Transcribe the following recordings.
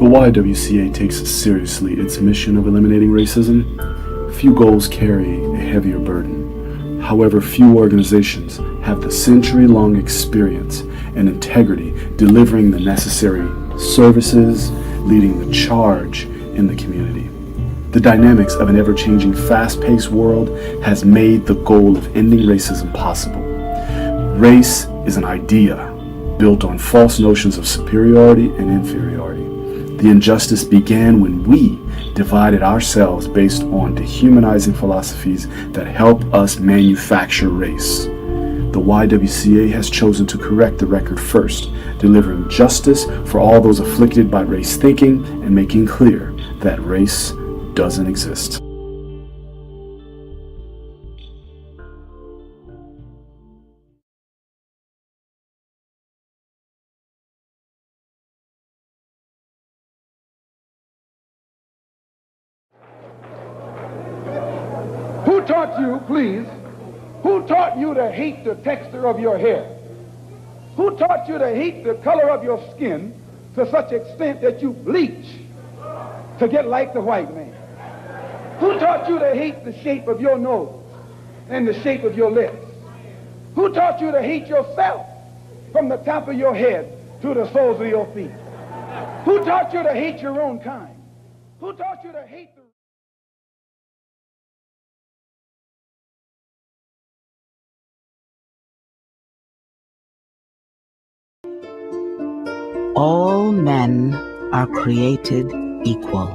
The YWCA takes seriously its mission of eliminating racism. Few goals carry a heavier burden. However, few organizations have the century-long experience and integrity delivering the necessary services, leading the charge in the community. The dynamics of an ever-changing, fast-paced world has made the goal of ending racism possible. Race is an idea built on false notions of superiority and inferiority. The injustice began when we divided ourselves based on dehumanizing philosophies that help us manufacture race. The YWCA has chosen to correct the record first, delivering justice for all those afflicted by race thinking and making clear that race doesn't exist. Who taught you, please, who taught you to hate the texture of your hair? Who taught you to hate the color of your skin to such extent that you bleach to get like the white man? Who taught you to hate the shape of your nose and the shape of your lips? Who taught you to hate yourself from the top of your head to the soles of your feet? Who taught you to hate your own kind? Who taught you to hate the... All men are created equal.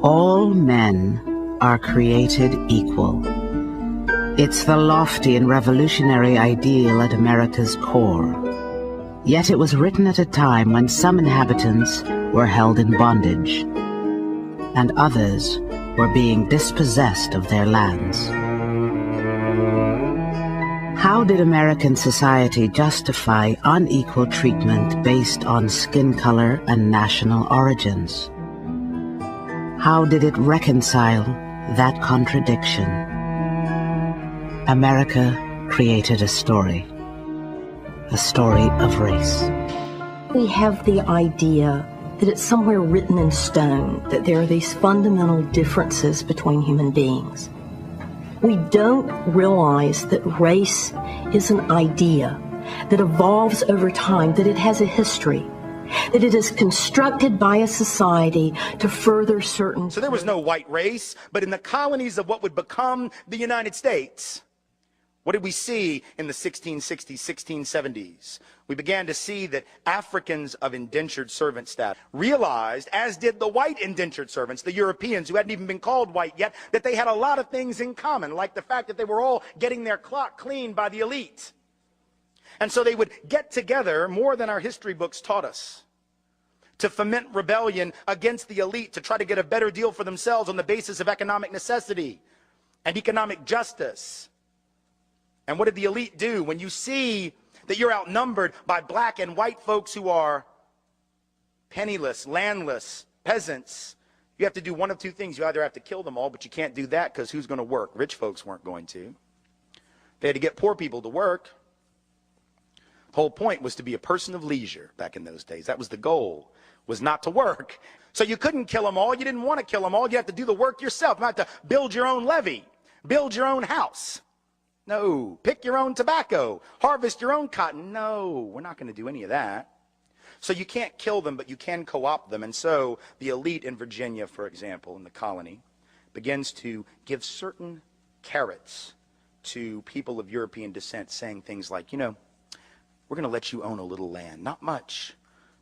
All men are created equal. It's the lofty and revolutionary ideal at America's core. Yet it was written at a time when some inhabitants were held in bondage, and others were being dispossessed of their lands. How did American society justify unequal treatment based on skin color and national origins? How did it reconcile that contradiction? America created a story of race. We have the idea that it's somewhere written in stone that there are these fundamental differences between human beings. We don't realize that race is an idea that evolves over time, that it has a history, that it is constructed by a society to further certain... So there was no white race, but in the colonies of what would become the United States, what did we see in the 1660s, 1670s? We began to see that Africans of indentured servant status realized, as did the white indentured servants, the Europeans who hadn't even been called white yet, that they had a lot of things in common, like the fact that they were all getting their clock cleaned by the elite. And so they would get together, more than our history books taught us, to foment rebellion against the elite, to try to get a better deal for themselves on the basis of economic necessity and economic justice. And what did the elite do? When you see that you're outnumbered by black and white folks who are penniless, landless, peasants, you have to do one of two things. You either have to kill them all, but you can't do that because who's going to work? Rich folks weren't going to. They had to get poor people to work. The whole point was to be a person of leisure back in those days. That was the goal, was not to work. So you couldn't kill them all. You didn't want to kill them all. You have to do the work yourself. You have to build your own levee, build your own house. No. Pick your own tobacco. Harvest your own cotton. No, we're not going to do any of that. So you can't kill them, but you can co-opt them. And so the elite in Virginia, for example, in the colony, begins to give certain carrots to people of European descent, saying things like, you know, we're going to let you own a little land. Not much,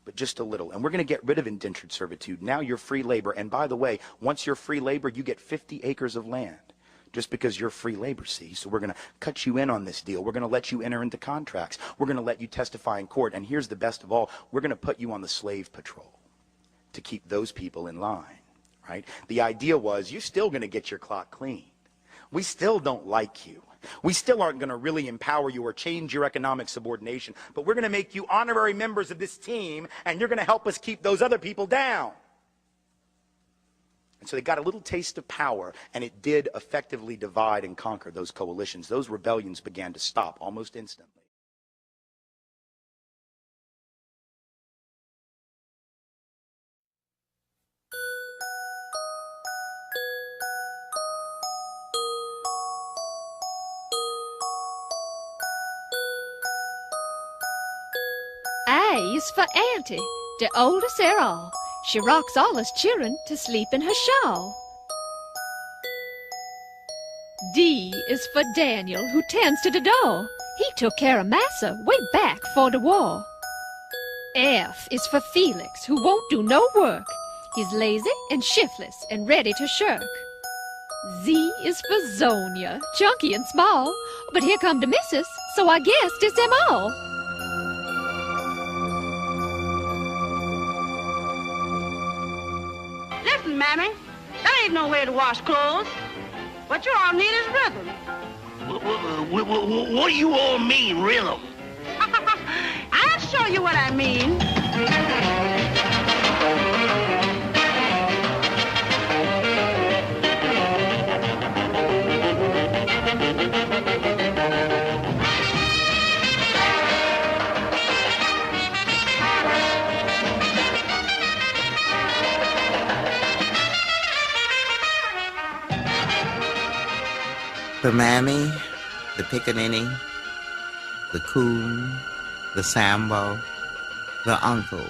but just a little. And we're going to get rid of indentured servitude. Now you're free labor. And by the way, once you're free labor, you get 50 acres of land. Just because you're free labor, see? So we're going to cut you in on this deal. We're going to let you enter into contracts. We're going to let you testify in court. And here's the best of all. We're going to put you on the slave patrol to keep those people in line, right? The idea was you're still going to get your clock cleaned. We still don't like you. We still aren't going to really empower you or change your economic subordination. But we're going to make you honorary members of this team, and you're going to help us keep those other people down. And so they got a little taste of power, and it did effectively divide and conquer those coalitions. Those rebellions began to stop almost instantly. A is for Auntie, the oldest of all. She rocks all us children to sleep in her shawl. D is for Daniel, who tends to the door. He took care of Massa way back for the war. F is for Felix, who won't do no work. He's lazy and shiftless and ready to shirk. Z is for Zonia, chunky and small. But here come the missus, so I guess it's them all. Listen, Mammy, that ain't no way to wash clothes. What you all need is rhythm. What do you all mean, rhythm? I'll show you what I mean. The mammy, the pickaninny, the coon, the sambo, the uncle.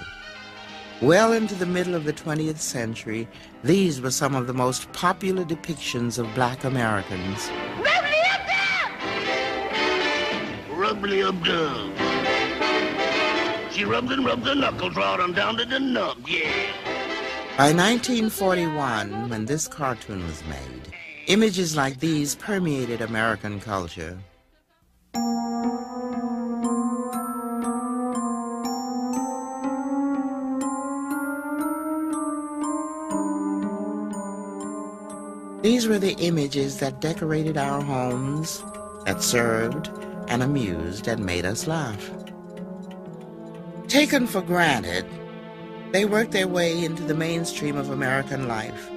Well into the middle of the 20th century, these were some of the most popular depictions of black Americans. Rubbly up dub. She rubs and rubs her knuckles right on down to the nub, yeah. By 1941, when this cartoon was made, images like these permeated American culture. These were the images that decorated our homes, that served and amused and made us laugh. Taken for granted, they worked their way into the mainstream of American life.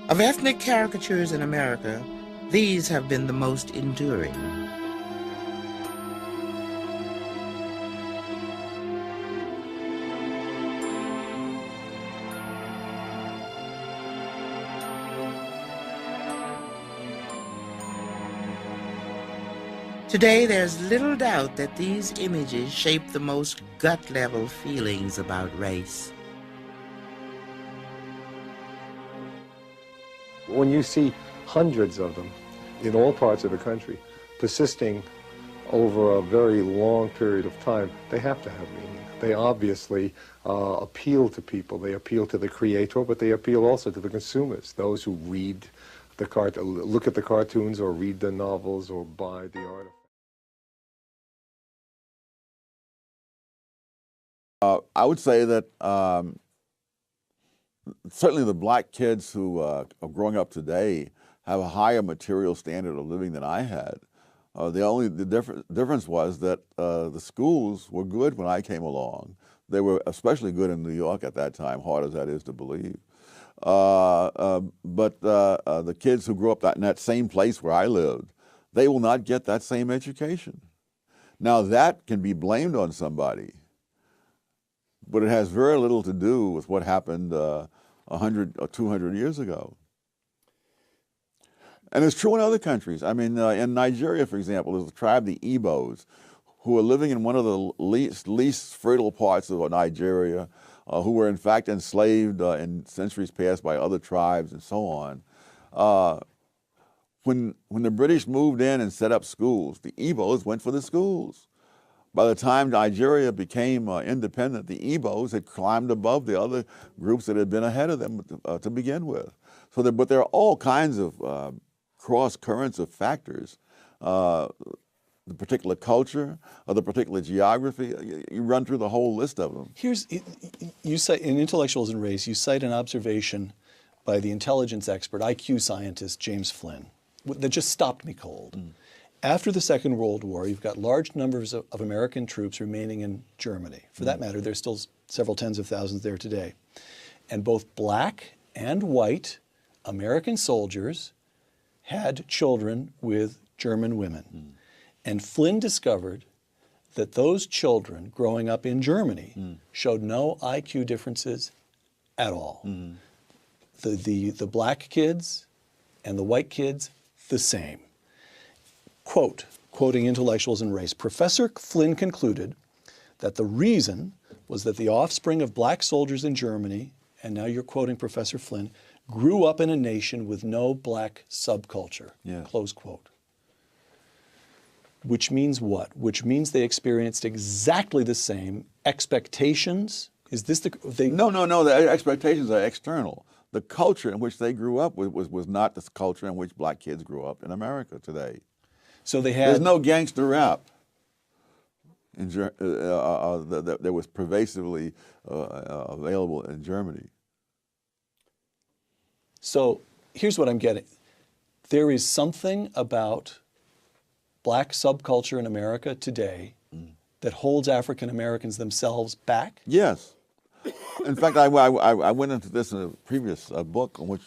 Of ethnic caricatures in America, these have been the most enduring. Today, there's little doubt that these images shape the most gut-level feelings about race. When you see hundreds of them in all parts of the country persisting over a very long period of time, they have to have meaning. They obviously appeal to people. They appeal to the creator, but they appeal also to the consumers, those who read the look at the cartoons or read the novels or buy the artifacts. I would say that certainly the black kids who are growing up today have a higher material standard of living than I had. The difference was that the schools were good when I came along. They were especially good in New York at that time, hard as that is to believe. But the kids who grew up in that same place where I lived, they will not get that same education. Now that can be blamed on somebody, but it has very little to do with what happened 100 or 200 years ago. And it's true in other countries. I mean, in Nigeria, for example, there's a tribe, the Igbos, who are living in one of the least fertile parts of Nigeria, who were in fact enslaved in centuries past by other tribes and so on. When the British moved in and set up schools, the Igbos went for the schools. By the time Nigeria became independent, the Igbos had climbed above the other groups that had been ahead of them to begin with. But there are all kinds of cross currents of factors, the particular culture, or the particular geography. You run through the whole list of them. You cite in Intellectuals and Race, you cite an observation by the intelligence expert, IQ scientist James Flynn, that just stopped me cold. After the Second World War, you've got large numbers of American troops remaining in Germany. For that matter, there's still several tens of thousands there today. And both black and white American soldiers had children with German women. And Flynn discovered that those children growing up in Germany showed no IQ differences at all. The black kids and the white kids, the same. Quoting Intellectuals and Race, Professor Flynn concluded that the reason was that the offspring of black soldiers in Germany, and now you're quoting Professor Flynn, grew up in a nation with no black subculture, close quote. Which means what? Which means they experienced exactly the same expectations. Is this the... No. The expectations are external. The culture in which they grew up was not the culture in which black kids grew up in America today. So they had... There's no gangster rap that was pervasively available in Germany. So here's what I'm getting. There is something about black subculture in America today that holds African Americans themselves back? Yes. In fact, I went into this in a previous book on which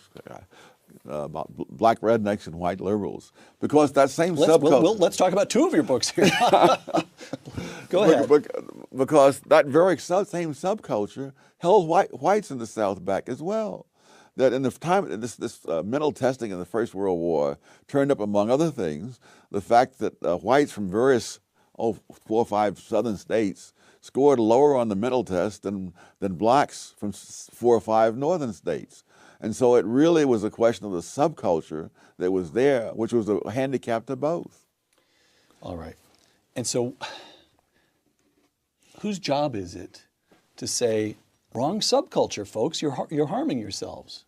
about black rednecks and white liberals, because that same subculture. Let's talk about two of your books here. Go ahead. Because that very same subculture held whites in the South back as well. That in the time this mental testing in the First World War turned up, among other things, the fact that whites from various 4 or 5 southern states scored lower on the mental test than blacks from 4 or 5 northern states. And so it really was a question of the subculture that was there, which was a handicap to both. All right. And so whose job is it to say, wrong subculture, folks, you're harming yourselves?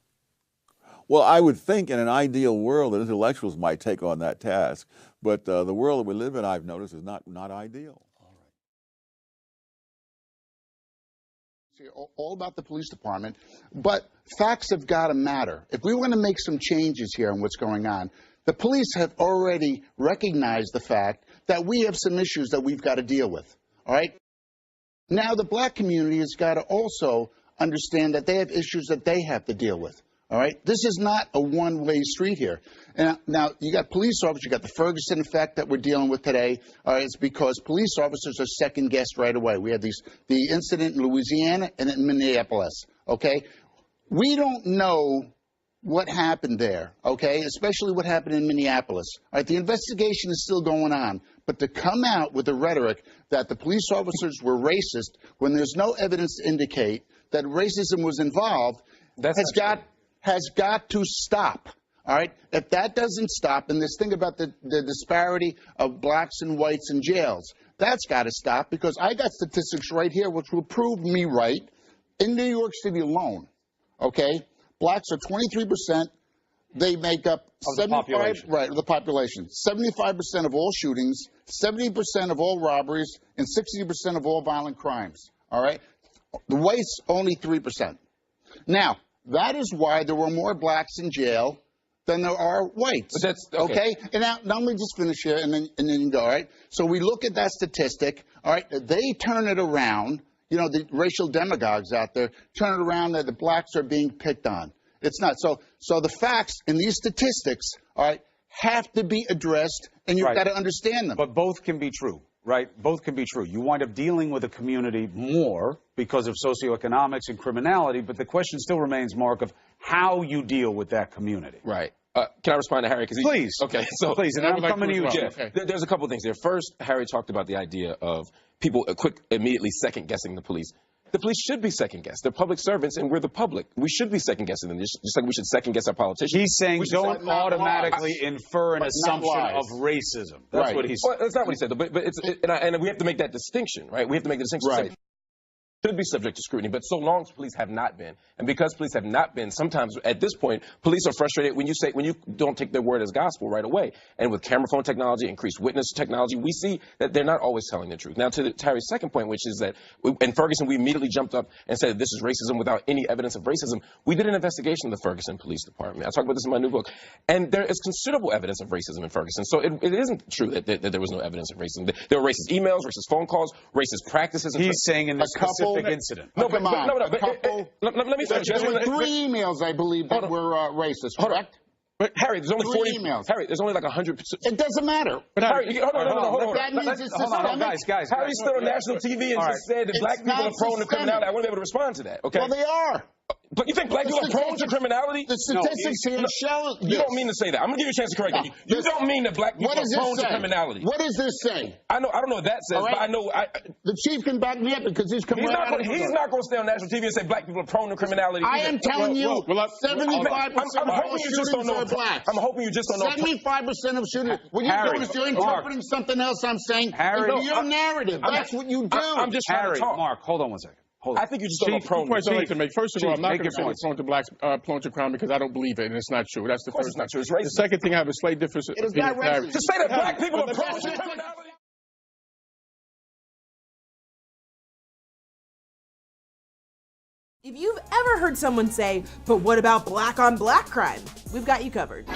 Well, I would think in an ideal world that intellectuals might take on that task, but the world that we live in, I've noticed, is not ideal. All about the police department, but facts have got to matter. If we want to make some changes here on what's going on, the police have already recognized the fact that we have some issues that we've got to deal with, all right? Now the black community has got to also understand that they have issues that they have to deal with, all right? This is not a one-way street here. And now you got police officers, you got the Ferguson effect that we're dealing with today. It's because police officers are second-guessed right away. We had the incident in Louisiana and in Minneapolis, okay? We don't know what happened there, okay, especially what happened in Minneapolis. All right, the investigation is still going on, but to come out with the rhetoric that the police officers were racist when there's no evidence to indicate that racism was involved has got to stop. All right, if that doesn't stop, and this thing about the disparity of blacks and whites in jails, that's got to stop, because I got statistics right here which will prove me right. In New York City alone, okay, blacks are 23%. They make up 75% of the population. 75% of all shootings, 70% of all robberies, and 60% of all violent crimes. All right, the whites only 3%. Now that is why there were more blacks in jail than there are whites. But that's okay. And now let me just finish here, and then you can go. All right. So we look at that statistic. All right. They turn it around. You know, the racial demagogues out there turn it around that the blacks are being picked on. It's not. So the facts in these statistics, all right, have to be addressed, and you've got to understand them. But both can be true, right? Both can be true. You wind up dealing with a community more because of socioeconomics and criminality, but the question still remains, Mark, of how you deal with that community. Right. Can I respond to Harry? Please. Okay. So please, and I'm coming to you, Jeff. There's a couple of things there. First, Harry talked about the idea of people immediately second-guessing the police. The police should be second-guessed. They're public servants, and we're the public. We should be second-guessing them, just like we should second-guess our politicians. He's saying don't automatically infer an assumption of racism. That's what he's saying. Well, that's not what he said, but and we have to make that distinction, right? We have to make the distinction. Right. Should be subject to scrutiny, but so long as police have not been, and because police have not been, sometimes at this point, police are frustrated when you don't take their word as gospel right away. And with camera phone technology, increased witness technology, we see that they're not always telling the truth. Now, to Harry's second point, which is that in Ferguson, we immediately jumped up and said this is racism without any evidence of racism. We did an investigation of the Ferguson Police Department. I talk about this in my new book, and there is considerable evidence of racism in Ferguson. So it isn't true that there was no evidence of racism. There were racist emails, racist phone calls, racist practices. He's saying in this specific incident. No, come on. Let me finish. There were 3 emails, I believe, that were racist, correct? But Harry, there's only 40 emails. Harry, there's only like 100. It doesn't matter. But Harry, hold on. That means it's systemic. Guys. Harry's still on national TV and just said that black people are prone to criminality. I want to be able to respond to that. Okay. Well, they are. But you think black people are prone to criminality? The statistics here show You don't mean to say that. I'm going to give you a chance to correct me. You don't mean that black people are prone to criminality. What does this say? I don't know what that says, but I know... The chief can back me up because he's coming out of He's not going to stay on national TV and say black people are prone to criminality. I am telling you, 75% of all shootings are blacks. I'm hoping you just don't know. 75% of shootings. What you're doing is you're interpreting something else I'm saying. Your narrative. That's what you do. I'm just trying to talk. Mark, hold on one second. I think you just don't know prone. Two points I'd like to make. First of all, I'm not going to say we're prone to blacks, prone to crime because I don't believe it, and it's not true. That's the first. It's not true. It's racist. The second thing, I have a slight difference. It is not racist. To say that black people are prone to criminality. If you've ever heard someone say, but what about black on black crime? We've got you covered.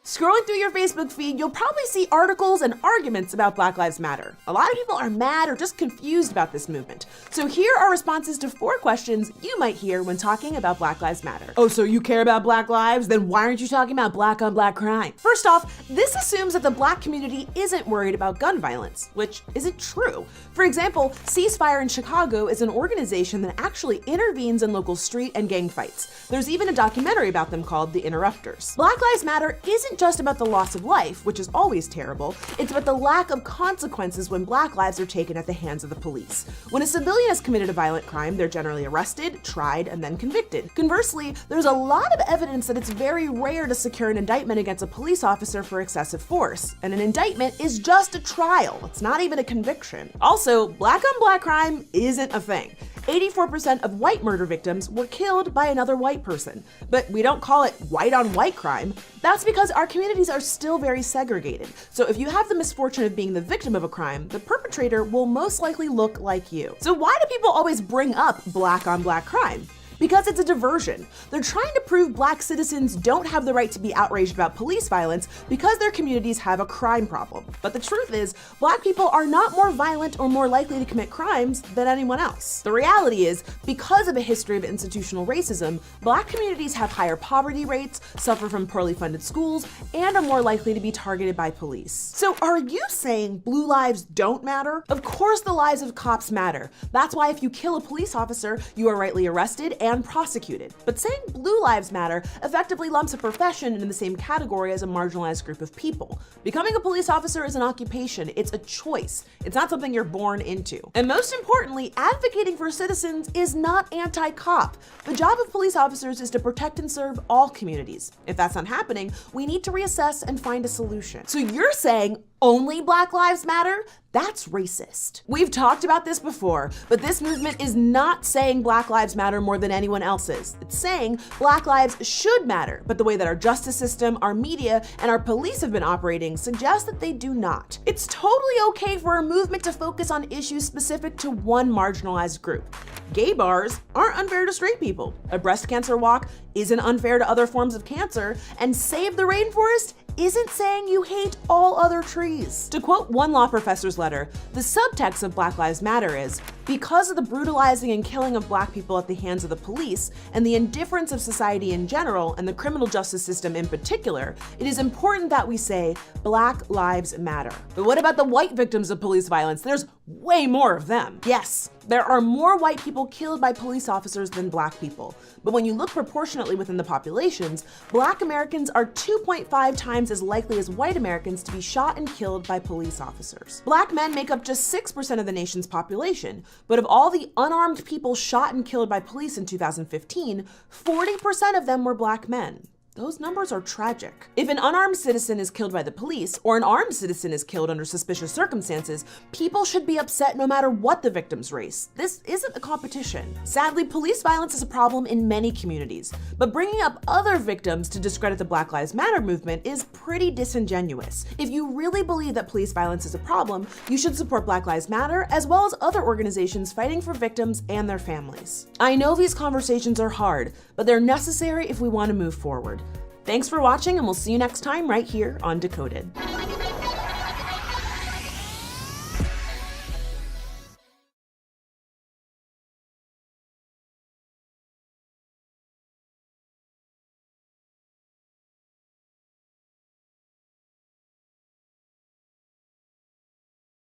Scrolling through your Facebook feed, you'll probably see articles and arguments about Black Lives Matter. A lot of people are mad or just confused about this movement. So here are responses to 4 questions you might hear when talking about Black Lives Matter. Oh, so you care about black lives? Then why aren't you talking about black on black crime? First off, this assumes that the black community isn't worried about gun violence, which isn't true. For example, Ceasefire in Chicago is an organization that actually intervenes in local street and gang fights. There's even a documentary about them called The Interrupters. Black Lives Matter isn't just about the loss of life, which is always terrible, it's about the lack of consequences when black lives are taken at the hands of the police. When a civilian has committed a violent crime, they're generally arrested, tried, and then convicted. Conversely, there's a lot of evidence that it's very rare to secure an indictment against a police officer for excessive force, and an indictment is just a trial. It's not even a conviction. Also, black on black crime isn't a thing. 84% of white murder victims were killed by another white person. But we don't call it white on white crime. That's because our communities are still very segregated. So if you have the misfortune of being the victim of a crime, the perpetrator will most likely look like you. So why do people always bring up black on black crime? Because it's a diversion. They're trying to prove black citizens don't have the right to be outraged about police violence because their communities have a crime problem. But the truth is, black people are not more violent or more likely to commit crimes than anyone else. The reality is, because of a history of institutional racism, black communities have higher poverty rates, suffer from poorly funded schools, and are more likely to be targeted by police. So are you saying blue lives don't matter? Of course the lives of cops matter. That's why if you kill a police officer, you are rightly arrested and prosecuted. But saying blue lives matter effectively lumps a profession in the same category as a marginalized group of people. Becoming a police officer is an occupation, it's a choice. It's not something you're born into. And most importantly, advocating for citizens is not anti-cop. The job of police officers is to protect and serve all communities. If that's not happening, we need to reassess and find a solution. So you're saying only Black Lives Matter? That's racist. We've talked about this before, but this movement is not saying Black Lives Matter more than anyone else's. It's saying Black lives should matter, but the way that our justice system, our media, and our police have been operating suggests that they do not. It's totally okay for a movement to focus on issues specific to one marginalized group. Gay bars aren't unfair to straight people. A breast cancer walk isn't unfair to other forms of cancer, and Save the Rainforest isn't saying you hate all other trees. To quote one law professor's letter, the subtext of Black Lives Matter is, because of the brutalizing and killing of black people at the hands of the police, and the indifference of society in general, and the criminal justice system in particular, it is important that we say, Black Lives Matter. But what about the white victims of police violence? There's way more of them. Yes, there are more white people killed by police officers than black people. But when you look proportionately within the populations, black Americans are 2.5 times as likely as white Americans to be shot and killed by police officers. Black men make up just 6% of the nation's population, but of all the unarmed people shot and killed by police in 2015, 40% of them were black men. Those numbers are tragic. If an unarmed citizen is killed by the police, or an armed citizen is killed under suspicious circumstances, people should be upset no matter what the victim's race. This isn't a competition. Sadly, police violence is a problem in many communities, but bringing up other victims to discredit the Black Lives Matter movement is pretty disingenuous. If you really believe that police violence is a problem, you should support Black Lives Matter as well as other organizations fighting for victims and their families. I know these conversations are hard, but they're necessary if we want to move forward. Thanks for watching, and we'll see you next time right here on Decoded.